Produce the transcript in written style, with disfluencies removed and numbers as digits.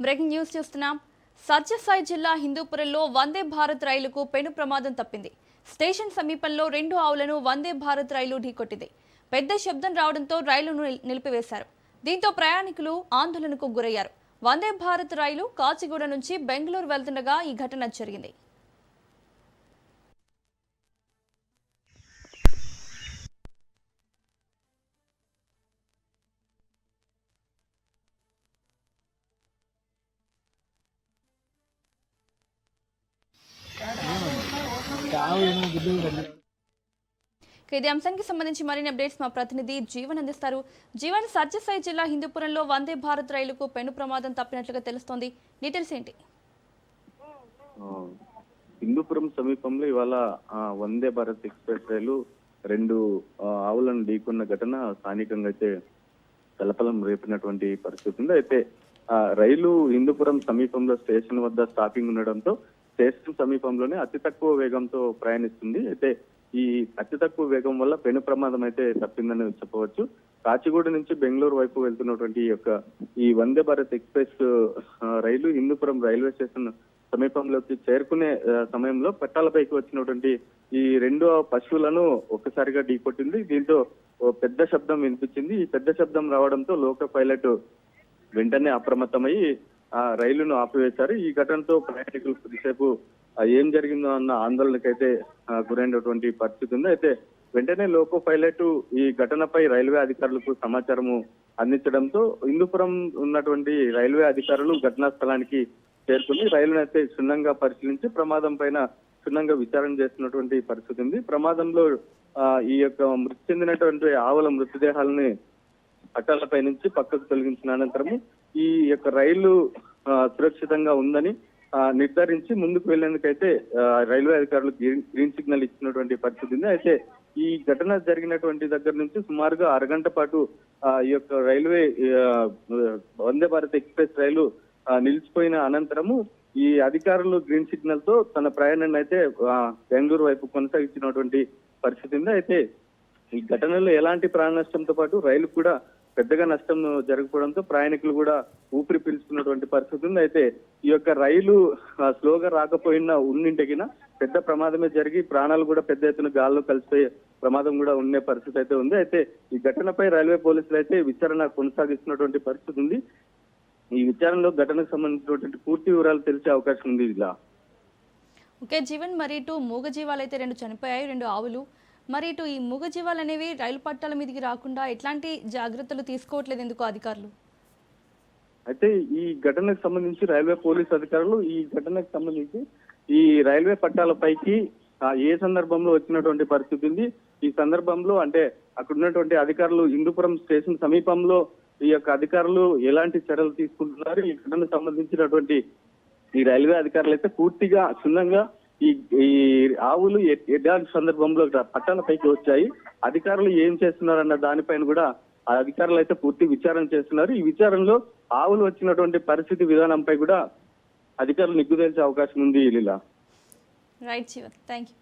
Breaking news చూస్తున్నాం. సత్యసాయి జిల్లా హిందూపురంలో వందే భారత్ రైలుకు పెను ప్రమాదం తప్పింది. స్టేషన్ సమీపంలో 2 ఆవులను వందే భారత్ రైలు ఢీకొట్టింది. పెద్ద శబ్దం రావడంతో రైలును నిలిపివేశారు. దీంతో ప్రయాణికులు ఆందోళనకు గురయ్యారు. వందే భారత్ రైలు కాచిగూడ నుంచి బెంగళూరు వెళ్తుండగా ఈ ఘటన జరిగింది. ఇదే అంశానికి సంబంధించి మరిన్ని అప్డేట్స్ మా ప్రతినిధి జీవన్ అందిస్తారు. జీవన్, సత్యసాయి జిల్లా హిందూపురంలో వందే భారత్ రైలుకు పెను ప్రమాదం తప్పినట్లుగా తెలుస్తోంది. డీటెయిల్స్ ఏంటి? హిందూపురం సమీపంలో ఇవాళ వందే భారత్ ఎక్స్ప్రెస్ రైలు 2 ఆవులను ఢీకొన్న ఘటన స్థానికంగా అయితే కలకలం రేపినటువంటి పరిస్థితి ఉంది. అయితే రైలు హిందూపురం సమీపంలో స్టేషన్ వద్ద స్టాపింగ్ ఉండడంతో స్టేషన్ సమీపంలోనే అతి తక్కువ వేగంతో ప్రయాణిస్తుంది. అయితే ఈ అతి తక్కువ వేగం వల్ల పెను ప్రమాదం అయితే తప్పిందని చెప్పవచ్చు. కాచిగూడ నుంచి బెంగళూరు వైపు వెళ్తున్నటువంటి ఈ వందే భారత్ ఎక్స్ప్రెస్ రైలు హిందూపురం రైల్వే స్టేషన్ సమీపంలోకి చేరుకునే సమయంలో పట్టాలపైకి వచ్చినటువంటి ఈ 2 పశువులను ఒక్కసారిగా ఢీకొట్టింది. దీంతో పెద్ద శబ్దం వినిపించింది. ఈ పెద్ద శబ్దం రావడంతో లోకో పైలట్ వెంటనే అప్రమత్తమై ఆ రైలును ఆపివేశారు. ఈ ఘటనతో ప్రయాణికులు కొద్దిసేపు ఏం జరిగిందో అన్న ఆందోళనకైతే గురైనటువంటి పరిస్థితి ఉంది. అయితే వెంటనే లోకో పైలట్ ఈ ఘటనపై రైల్వే అధికారులకు సమాచారము అందించడంతో హిందూపురం ఉన్నటువంటి రైల్వే అధికారులు ఘటనా స్థలానికి చేరుకుని రైలును అయితే క్షుణ్ణంగా పరిశీలించి ప్రమాదం పైన క్షుణ్ణంగా విచారణ చేస్తున్నటువంటి పరిస్థితి ఉంది. ప్రమాదంలో ఈ మృతి చెందినటువంటి ఆవుల మృతదేహాలని పట్టాలపై నుంచి పక్కకు తొలగించిన అనంతరము ఈ రైలు సురక్షితంగా ఉందని నిర్ధారించి ముందుకు వెళ్లేందుకైతే రైల్వే అధికారులు గ్రీన్ సిగ్నల్ ఇచ్చినటువంటి పరిస్థితి ఉంది. అయితే ఈ ఘటన జరిగినటువంటి దగ్గర నుంచి సుమారుగా అరగంట పాటు ఈ రైల్వే వందే భారత్ ఎక్స్ప్రెస్ రైలు నిలిచిపోయిన అనంతరము ఈ అధికారులు గ్రీన్ సిగ్నల్ తో తన ప్రయాణాన్ని అయితే బెంగళూరు వైపు కొనసాగించినటువంటి పరిస్థితి ఉంది. అయితే ఈ ఘటనలో ఎలాంటి ప్రాణ నష్టంతో పాటు రైలు కూడా పెద్దగా నష్టం జరగకపోవడంతో ప్రయాణికులు కూడా ఊపిరి పీల్చుకున్నటువంటి పరిస్థితి ఉంది. అయితే ఈ రైలు స్లోగా రాకపోయినా ఉన్నింటికిన పెద్ద ప్రమాదమే జరిగి ప్రాణాలు కూడా పెద్ద ఎత్తున గాల్లో కలిసిపోయే ప్రమాదం కూడా ఉండే పరిస్థితి అయితే ఉంది. అయితే ఈ ఘటనపై రైల్వే పోలీసులు అయితే విచారణ కొనసాగిస్తున్నటువంటి పరిస్థితి ఉంది. ఈ విచారణలో ఘటనకు సంబంధించినటువంటి పూర్తి వివరాలు తెలిసే అవకాశం ఉంది. ఇలా ఓకే జీవన్, మరి ఇటు మూగజీవాలు అయితే 2 చనిపోయాయి, 2 ఆవులు. మరి ఇటు ఈ మూగజీవాలు అనేవి రైలు పట్టాల మీదకి రాకుండా ఎట్లాంటి జాగ్రత్తలు తీసుకోవట్లేదు ఎందుకు అధికారులు? అయితే ఈ ఘటనకు సంబంధించి రైల్వే పోలీస్ అధికారులు ఈ ఘటనకు సంబంధించి ఈ రైల్వే పట్టాలపైకి ఏ సందర్భంలో వచ్చినటువంటి పరిస్థితి ఉంది, ఈ సందర్భంలో అంటే అక్కడ ఉన్నటువంటి అధికారులు హిందూపురం స్టేషన్ సమీపంలో ఈ అధికారులు ఎలాంటి చర్యలు తీసుకుంటున్నారు, ఈ ఘటనకు సంబంధించినటువంటి ఈ రైల్వే అధికారులు అయితే పూర్తిగా క్షుణ్ణంగా ఈ ఆవులు ఎలాంటి సందర్భంలో పట్టాలపైకి వచ్చాయి, అధికారులు ఏం చేస్తున్నారన్న దానిపైన కూడా ఆ అధికారులు అయితే పూర్తి విచారణ చేస్తున్నారు. ఈ విచారణలో ఆవులు వచ్చినటువంటి పరిస్థితి విధానంపై కూడా అధికారులు నిగ్గు తేల్చే అవకాశం ఉంది. Leela. Right Jeevan, thank you.